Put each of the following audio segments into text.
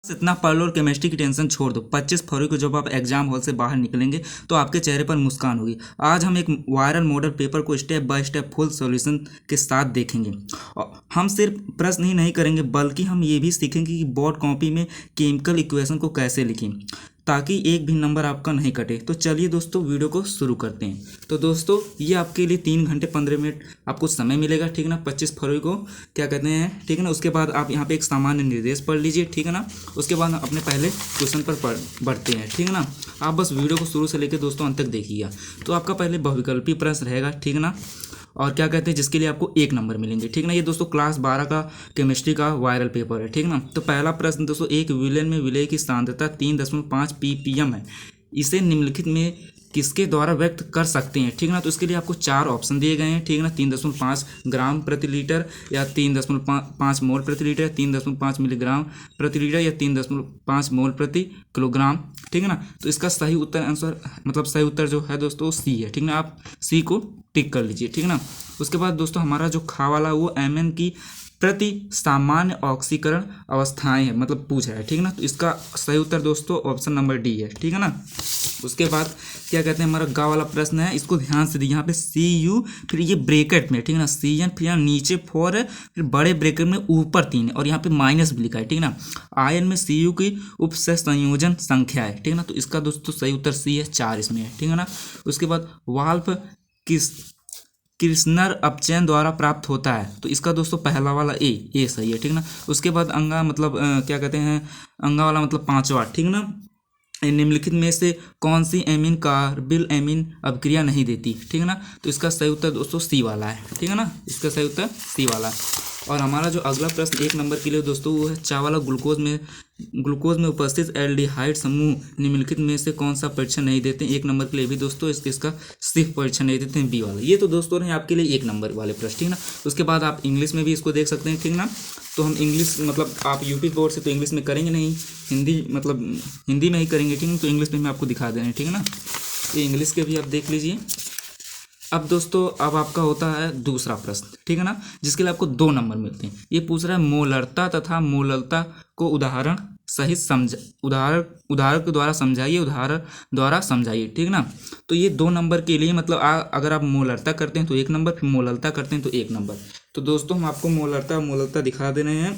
इतना पढ़ लो और केमिस्ट्री की टेंशन छोड़ दो। 25 फरवरी को जब आप एग्जाम हॉल से बाहर निकलेंगे तो आपके चेहरे पर मुस्कान होगी। आज हम एक वायरल मॉडल पेपर को step by step full solution के साथ देखेंगे और हम सिर्फ प्रश्न ही नहीं करेंगे बल्कि हम ये भी सीखेंगे कि बोर्ड कॉपी में केमिकल इक्वेशन को कैसे लिखें ताकि एक भी नंबर आपका नहीं कटे। तो चलिए दोस्तों वीडियो को शुरू करते हैं। तो दोस्तों ये आपके लिए 3 घंटे 15 मिनट आपको समय मिलेगा, ठीक है ना। 25 फरवरी को क्या कहते हैं, ठीक है ना। उसके बाद आप यहाँ पे एक सामान्य निर्देश पढ़ लीजिए, ठीक है ना। उसके बाद हम अपने पहले क्वेश्चन पर बढ़ते हैं, ठीक है ना। आप बस वीडियो को शुरू से लेकर दोस्तों अंत तक देखिएगा। तो आपका पहले बहुविकल्पी प्रश्न रहेगा, ठीक है ना, और क्या कहते हैं जिसके लिए आपको 1 नंबर मिलेंगे, ठीक है ना। ये दोस्तों क्लास 12 का केमिस्ट्री का वायरल पेपर है, ठीक है ना। तो पहला प्रश्न दोस्तों, एक विलेन में विलेय की सांद्रता 3.5 ppm है, इसे निम्नलिखित में किसके द्वारा व्यक्त कर सकते हैं, ठीक है ना। तो इसके लिए आपको 4 ऑप्शन दिए गए हैं, ठीक है ना। 3.5 ग्राम प्रति लीटर या 3.5 मोल प्रति लीटर, 3.5 मिलीग्राम प्रति लीटर या 3.5 मोल प्रति किलोग्राम, ठीक है ना। तो इसका सही उत्तर आंसर मतलब सही उत्तर जो है दोस्तों सी है, ठीक है ना। आप सी को टिक कर लीजिए, ठीक है ना। उसके बाद दोस्तों हमारा जो खा वाला वो Mn की प्रति सामान्य ऑक्सीकरण अवस्थाएं है मतलब पूछ रहा है, ठीक है ना। तो इसका सही उत्तर दोस्तों ऑप्शन नंबर डी है, ठीक है ना। उसके बाद क्या कहते हैं हमारा गा वाला प्रश्न है, इसको ध्यान से देखिए। यहाँ पे CU फिर ये ब्रेकेट में, ठीक है ना, CN फिर यहाँ नीचे 4 है, फिर बड़े ब्रेकेट में ऊपर 3 है और यहाँ पे माइनस भी लिखा है, ठीक है ना। आयन में CU की उपसह संयोजन संख्या है, ठीक है ना। तो इसका दोस्तों सही उत्तर सी है, 4 इसमें है, ठीक है ना। उसके बाद वाल्व किस किर्स्नर अपचयन द्वारा प्राप्त होता है, तो इसका दोस्तों पहला वाला ए सही है, ठीक है ना। उसके बाद अंगा मतलब क्या कहते हैं अंगा वाला मतलब 5वां, ठीक है ना। निम्नलिखित में से कौन सी एमीन कार्बिल एमीन अभिक्रिया नहीं देती, ठीक है ना। तो इसका सही उत्तर दोस्तों सी वाला है, ठीक है ना। इसका सही उत्तर सी वाला है। और हमारा जो अगला प्रश्न 1 नंबर के लिए दोस्तों वो है चा वाला ग्लूकोज में उपस्थित एल्डिहाइड समूह निम्नलिखित में से कौन सा परीक्षण नहीं देते हैं। 1 नंबर के लिए भी दोस्तों इसका सिर्फ परीक्षण नहीं देते हैं, बी वाला। ये तो दोस्तों रहे आपके लिए 1 नंबर वाले प्रश्न, ठीक है ना। उसके बाद आप इंग्लिश में भी इसको देख सकते हैं, ठीक है ना। तो हम इंग्लिश मतलब आप यूपी बोर्ड से तो इंग्लिश में करेंगे नहीं, हिंदी मतलब हिंदी में ही करेंगे, ठीक है। तो इंग्लिश में आपको दिखा दे रहे हैं, ठीक है ना। ये इंग्लिश के भी आप देख लीजिए। अब दोस्तों अब आपका होता है दूसरा प्रश्न, ठीक है ना, जिसके लिए आपको 2 नंबर मिलते हैं। ये पूछ रहा है मोलरता तथा मोललता को उदाहरण सहित उदाहरण के द्वारा समझाइए, उदाहरण द्वारा समझाइए, ठीक है ना। तो ये 2 नंबर के लिए मतलब अगर आप मोलरता करते हैं तो 1 नंबर, फिर मोललता करते हैं तो 1 नंबर। तो दोस्तों हम आपको मोलरता दिखा दे रहे हैं।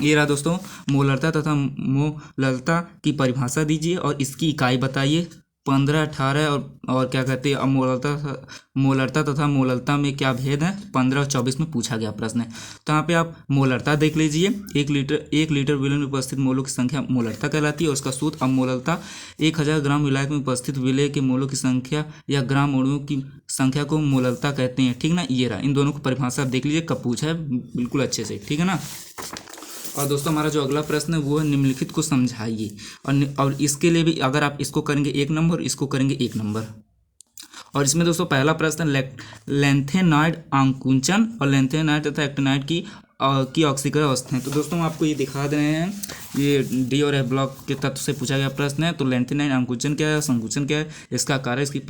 ये रहा दोस्तों मोलरता तथा मोललता की परिभाषा दीजिए और इसकी इकाई बताइए। 15, 18 और क्या कहते हैं मोलरता तथा मोललता में क्या भेद है, 15 और 24 में पूछा गया प्रश्न है। तो यहाँ पे आप मोलरता देख लीजिए। 1 लीटर विलेय में उपस्थित मोलों की संख्या मोलरता कहलाती है और उसका सूत्र अमोललता 1000 ग्राम विलायक में उपस्थित विलेय के मोलों की संख्या या ग्राम अणुओं की संख्या को मोललता कहते हैं, ठीक ना। ये रहा, इन दोनों को परिभाषा आप देख लीजिए कब पूछा है बिल्कुल अच्छे से, ठीक है ना। और दोस्तों हमारा जो अगला प्रश्न है वो है निम्नलिखित को समझाइए और इसके लिए भी अगर आप इसको करेंगे 1 नंबर, इसको करेंगे 1 नंबर। और इसमें दोस्तों पहला प्रश्न लेंथेनॉइड आंकुचन और लेंथेनॉइड तथा एक्टिनाइड की ऑक्सीकरण अवस्था है। तो दोस्तों हम आपको ये दिखा दे रहे हैं, ये डी और एफ ब्लॉक के तत्व से पूछा गया प्रश्न है। तो लेंथेनाइड आंकुचन क्या है, संकुचन क्या है, इसका कार्य, इसकी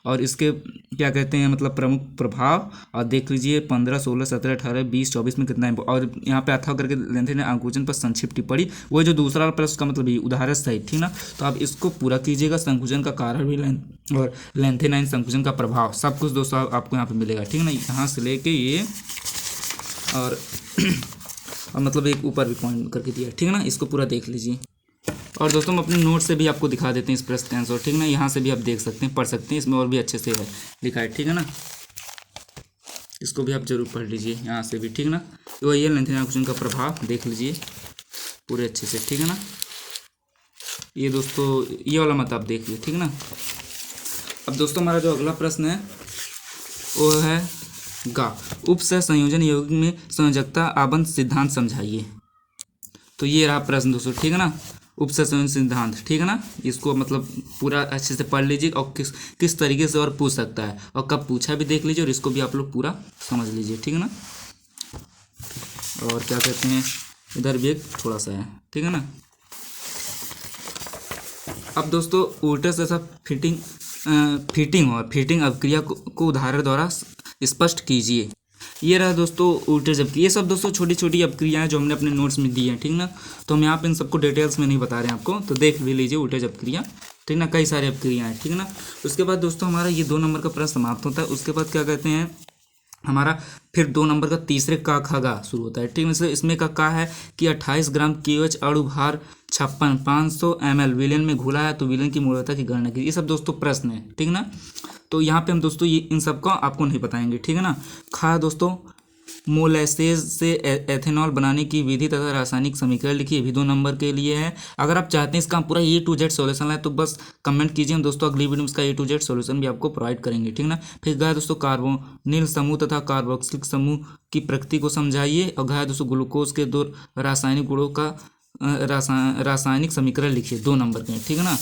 और इसके क्या कहते हैं मतलब प्रमुख प्रभाव। और देख लीजिए 15, 16, 17, 18, 20, 24 में कितना है। और यहाँ पे अथवा करके लेंथेनाइड आंकुचन पर संक्षिप्त टिप्पणी, वो जो दूसरा प्रश्न का मतलब ये उदाहरण सहित, ठीक ना। तो आप इसको पूरा कीजिएगा। संकुचन का कारण भी और लेंथेनाइड संकुचन का प्रभाव सब कुछ दोस्तों आपको यहाँ पे मिलेगा, ठीक है ना। यहाँ से लेके ये और मतलब एक ऊपर भी पॉइंट करके दिया, ठीक है ना। इसको पूरा देख लीजिए। और दोस्तों हम अपने नोट से भी आपको दिखा देते हैं इस प्रश्न का आंसर, ठीक है ना। यहाँ से भी आप देख सकते हैं, पढ़ सकते हैं, इसमें और भी अच्छे से है लिखा है, ठीक है ना। इसको भी आप जरूर पढ़ लीजिए यहाँ से भी, ठीक है ना। तो ये लेंथेनाइड आंकुचन का प्रभाव देख लीजिए पूरे अच्छे से, ठीक है ना। ये दोस्तों ये वाला मत आप देख लीजिए, ठीक है ना। अब दोस्तों हमारा जो अगला प्रश्न है वो है गा उपसह संयोजन यौगिक में संयोजकता आबंध सिद्धांत समझाइए। तो ये रहा प्रश्न दोस्तों, ठीक है ना। उपसह संयोजन सिद्धांत, ठीक है ना। इसको मतलब पूरा अच्छे से पढ़ लीजिए और किस तरीके से और पूछ सकता है और कब पूछा भी देख लीजिए और इसको भी आप लोग पूरा समझ लीजिए, ठीक है ना। और क्या कहते हैं इधर भी एक थोड़ा सा है, ठीक है ना। अब दोस्तों उल्टे से सब फिटिंग अभिक्रिया को उदाहरण द्वारा स्पष्ट कीजिए। ये रहा दोस्तों उल्टे झपकी। ये सब दोस्तों छोटी छोटी अपक्रियाएं जो हमने अपने नोट्स में दी हैं, ठीक ना। तो हम यहाँ पे इन सबको डिटेल्स में नहीं बता रहे हैं आपको, तो देख भी लीजिए उल्टे झपक्रियाँ, ठीक ना। कई सारी अपक्रियाएं हैं, ठीक ना। उसके बाद दोस्तों हमारा ये 2 नंबर का प्रश्न समाप्त होता है। उसके बाद क्या कहते हैं हमारा फिर 2 नंबर का तीसरे का खगा शुरू होता है, ठीक है। इसमें का है कि 28 ग्राम KOH अणु भार 500 ml विलेन में घुला है, तो विलेन की मूलता की गणना की। ये सब दोस्तों प्रश्न है, ठीक ना। तो यहाँ पे हम दोस्तों ये इन सब का आपको नहीं बताएंगे, ठीक है ना। खा दोस्तों मोलेसेस से एथेनॉल बनाने की विधि तथा रासायनिक समीकरण लिखिए, भी 2 नंबर के लिए है। अगर आप चाहते हैं इसका पूरा A to Z सॉल्यूशन है तो बस कमेंट कीजिए, हम दोस्तों अगली वीडियो में इसका A to Z सॉल्यूशन भी आपको प्रोवाइड करेंगे, ठीक ना। फिर गया दोस्तों कार्बोनिल समूह तथा कार्बोक्सिलिक समूह की प्रकृति को समझाइए, और गया दोस्तों ग्लूकोज के 2 रासायनिक गुणों का रासायनिक समीकरण लिखिए, 2 नंबर के, ठीक है ना।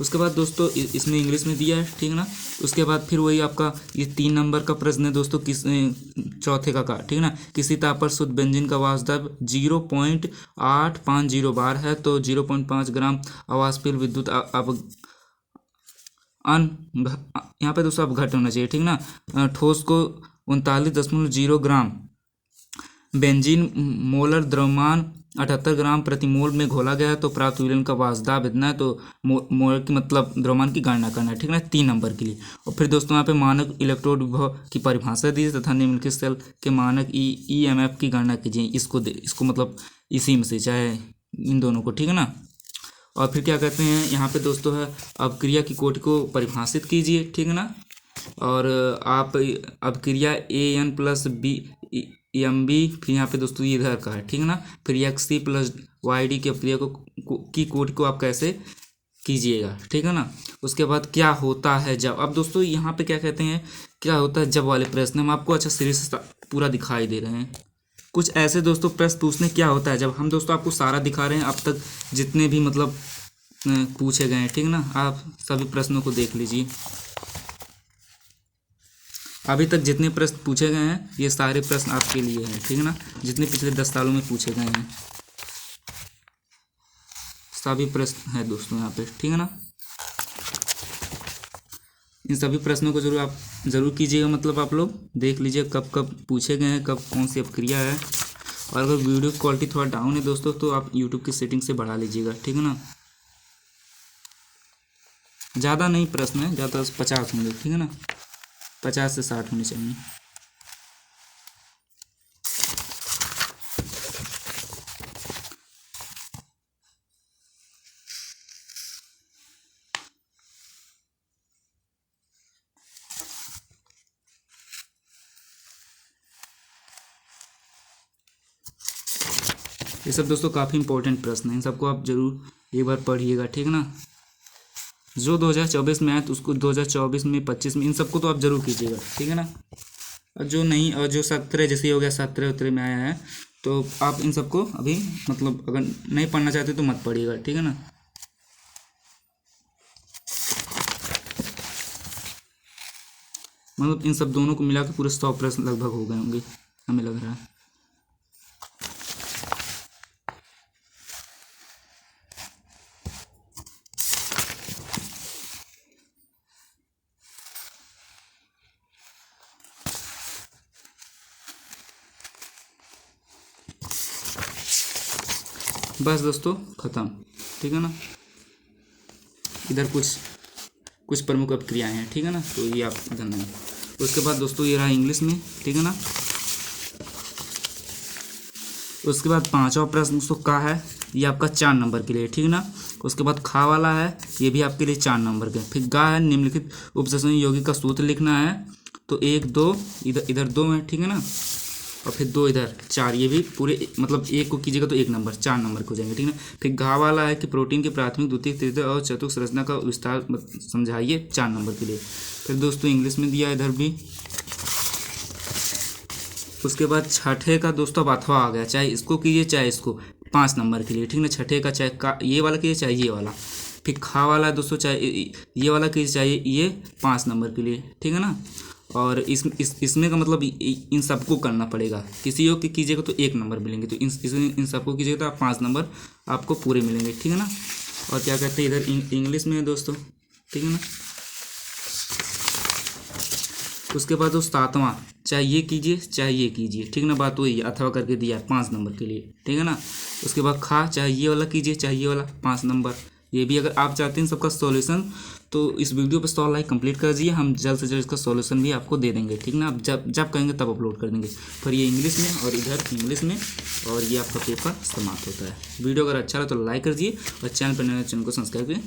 उसके बाद दोस्तों इसमें इंग्लिश में दिया है, ठीक है ना। उसके बाद फिर वही आपका ये 3 नंबर का प्रश्न है दोस्तों, चौथे का, ठीक है ना। किसी ताप पर शुद्ध बेंजीन का वाष्प दाब 0.850 बार है, तो 0.5 ग्राम अवाष्पीय विद्युत अब यहाँ पे दोस्तों अब घट होना चाहिए, ठीक ना। ठोस को 39.0 ग्राम बेंजीन मोलर द्रव्यमान 78 ग्राम प्रति मोल में घोला गया है, तो प्राप्त विलेन का वाष्प दाब इतना है, तो मोल की मतलब द्रव्यमान की गणना करना है, ठीक है ना, 3 नंबर के लिए। और फिर दोस्तों यहाँ पे मानक इलेक्ट्रोड विभव की परिभाषा दी तथा निम्नलिखित सेल के मानक EMF की गणना कीजिए। इसको मतलब इसी में से चाहे इन दोनों को, ठीक है ना। और फिर क्या कहते हैं यहाँ पे दोस्तों है अपक्रिया की कोटि को परिभाषित कीजिए, ठीक है ना। और आप अपक्रिया AN+BMB, फिर यहाँ पे दोस्तों ये इधर का है, ठीक है ना। फिर XC+YD की अपक्रिया की कोटि को आप कैसे कीजिएगा, ठीक है ना। उसके बाद क्या होता है जब, अब दोस्तों यहाँ पे क्या कहते हैं क्या होता है जब वाले प्रश्न हम आपको अच्छा सीरीज से पूरा दिखाई दे रहे हैं। कुछ ऐसे दोस्तों प्रश्न पूछने क्या होता है जब, हम दोस्तों आपको सारा दिखा रहे हैं अब तक जितने भी मतलब पूछे गए हैं, ठीक है ना। आप सभी प्रश्नों को देख लीजिए, अभी तक जितने प्रश्न पूछे गए हैं ये सारे प्रश्न आपके लिए हैं, ठीक है ना। जितने पिछले 10 सालों में पूछे गए हैं सभी प्रश्न हैं दोस्तों यहाँ पे, ठीक है ना। इन सभी प्रश्नों को जरूर कीजिएगा, मतलब आप लोग देख लीजिए कब कब पूछे गए हैं, कब कौन सी अपक्रिया है। और अगर वीडियो क्वालिटी थोड़ा डाउन है दोस्तों तो आप यूट्यूब की सेटिंग से बढ़ा लीजिएगा, ठीक है ना। ज़्यादा नहीं प्रश्न है, ज़्यादा 50 होंगे, ठीक है ना, 50 से 60 होने चाहिए। ये सब दोस्तों काफ़ी इंपॉर्टेंट प्रश्न हैं, इन सबको आप जरूर एक बार पढ़िएगा, ठीक है ना। जो 2024 में आया तो उसको 2024 में 25 में इन सबको तो आप जरूर कीजिएगा, ठीक है ना। और जो नहीं, और जो 17 जैसे हो गया 17 में आया है तो आप इन सबको अभी मतलब अगर नहीं पढ़ना चाहते तो मत पढ़िएगा, ठीक है ना। मतलब इन सब दोनों को मिला के पूरे 100 प्रश्न लगभग हो गए होंगे हमें लग रहा है। बस दोस्तों ख़त्म, ठीक है ना। इधर कुछ प्रमुख अपक्रियाएं हैं, ठीक है ना, तो ये आप जानना है। उसके बाद दोस्तों ये रहा इंग्लिश में, ठीक है ना। उसके बाद 5वां प्रश्न दोस्तों का है, ये आपका 4 नंबर के लिए, ठीक है ना। उसके बाद खा वाला है, ये भी आपके लिए 4 नंबर के। फिर गा है, निम्नलिखित उपसर्जन यौगिक का सूत्र लिखना है, तो 1 2 इधर 2 है, ठीक है ना। और फिर 2 इधर 4, ये भी पूरे मतलब 1 को कीजिएगा तो 1 नंबर 4 नंबर को जाएंगे, ठीक है ना। फिर घा वाला है कि प्रोटीन की प्राथमिक द्वितीयक तृतीयक और चतुर्थ संरचना का विस्तार समझाइए, 4 नंबर के लिए। फिर दोस्तों इंग्लिश में दिया इधर भी। उसके बाद छठे का दोस्तों अब अथवा आ गया, चाहे इसको कीजिए चाहे इसको, 5 नंबर के लिए, ठीक है ना। छठे का चाहे का ये वाला कीजिए चाहे ये वाला। फिर खा वाला दोस्तों चाहे ये वाला कीजिए चाहे ये, 5 नंबर के लिए, ठीक है ना। और इसमें का मतलब इन सबको करना पड़ेगा, किसी को कीजिएगा तो 1 नंबर मिलेंगे, तो इन सबको कीजिएगा तो आप 5 नंबर आपको पूरे मिलेंगे, ठीक है ना। और क्या कहते हैं इधर इंग्लिश में है दोस्तों, ठीक है ना। उसके बाद जो सातवां, चाहे ये कीजिए चाहे ये कीजिए, ठीक ना, बात वही है, अथवा करके दिया है 5 नंबर के लिए, ठीक है ना। उसके बाद खा, चाहे ये वाला कीजिए चाहे ये वाला, 5 नंबर। ये भी अगर आप चाहते हैं सबका सॉल्यूशन तो इस वीडियो पे 100 लाइक कंप्लीट कर दीजिए, हम जल्द से जल्द इसका सॉल्यूशन भी आपको दे देंगे, ठीक ना। आप जब जब कहेंगे तब अपलोड कर देंगे। पर ये इंग्लिश में और इधर इंग्लिश में, और ये आपका पेपर समाप्त होता है। वीडियो अगर अच्छा लगा तो लाइक कर दीजिए और चैनल पर नए चैनल को सब्सक्राइब करिए।